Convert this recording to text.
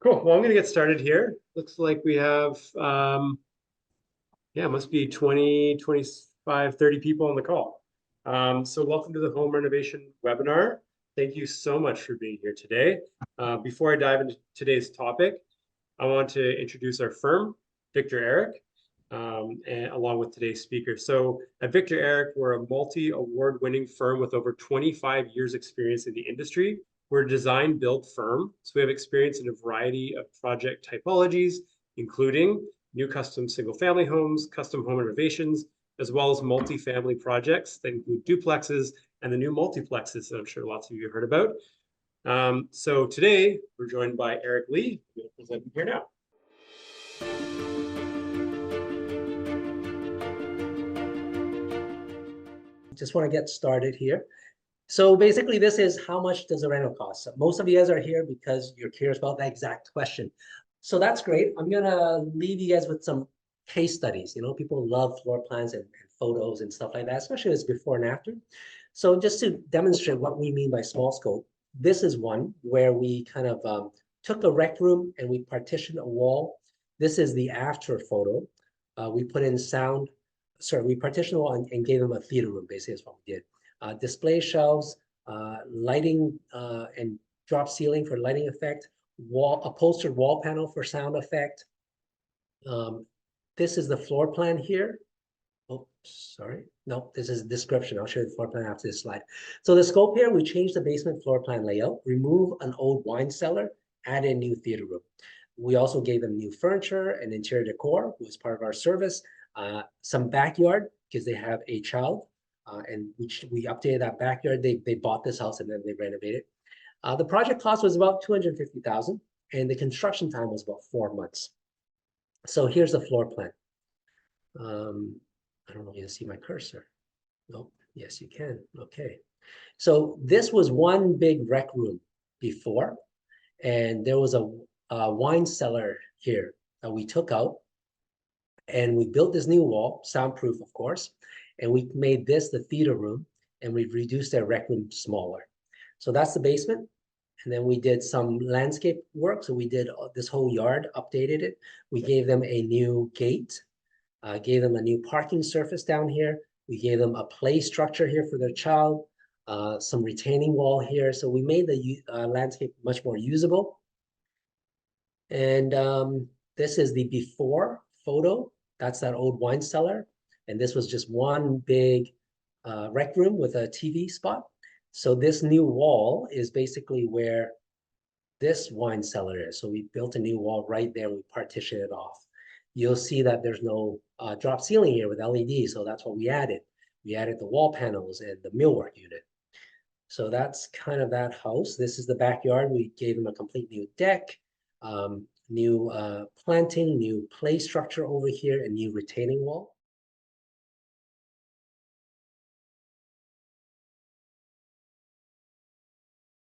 Cool. Well, I'm going to get started here. Looks like we have, yeah, it must be 20, 25, 30 people on the call. So welcome to the home renovation webinar. Thank you so much for being here today. Before I dive into today's topic, I want to introduce our firm, VictorEric, and along with today's speaker. So at VictorEric, we're a multi-award winning firm with over 25 years experience in the industry. We're a design build firm, so we have experience in a variety of project typologies, including new custom single family homes, custom home renovations, as well as multi-family projects that include duplexes and the new multiplexes that I'm sure lots of you have heard about. So today we're joined by Eric Lee, who will present here now. Just want to get started here. So basically, this is how much does a rental cost? So most of you guys are here because you're curious about that exact question. So that's great. I'm gonna leave you guys with some case studies. You know, people love floor plans and photos and stuff like that, especially as before and after. So just to demonstrate what we mean by small scope, this is one where we kind of took a rec room and we partitioned a wall. This is the after photo. We put in sound. Sorry, we partitioned the wall and gave them a theater room. Basically, is what we did. Display shelves, lighting and drop ceiling for lighting effect, upholstered wall panel for sound effect. This is the floor plan here. Oh, sorry. No, this is description. I'll show you the floor plan after this slide. So the scope here, we changed the basement floor plan layout, remove an old wine cellar, add in new theater room. We also gave them new furniture and interior decor, who was part of our service, some backyard because they have a child. And we updated that backyard. They bought this house and then they renovated. The project cost was about $250,000 and the construction time was about 4 months. So here's the floor plan. I don't know if you can see my cursor. No, yes, you can. Okay. So this was one big rec room before, and there was a wine cellar here that we took out, and we built this new wall, soundproof, of course. And we made this the theater room, and we reduced their rec room smaller. So that's the basement. And then we did some landscape work. So we did this whole yard, updated it. We gave them a new gate, gave them a new parking surface down here. We gave them a play structure here for their child, some retaining wall here. So we made the landscape much more usable. And this is the before photo. That's that old wine cellar. And this was just one big rec room with a TV spot. So this new wall is basically where this wine cellar is. So we built a new wall right there. We partitioned it off. You'll see that there's no drop ceiling here with LED. So that's what we added. We added the wall panels and the millwork unit. So that's kind of that house. This is the backyard. We gave them a complete new deck, new planting, new play structure over here, and new retaining wall.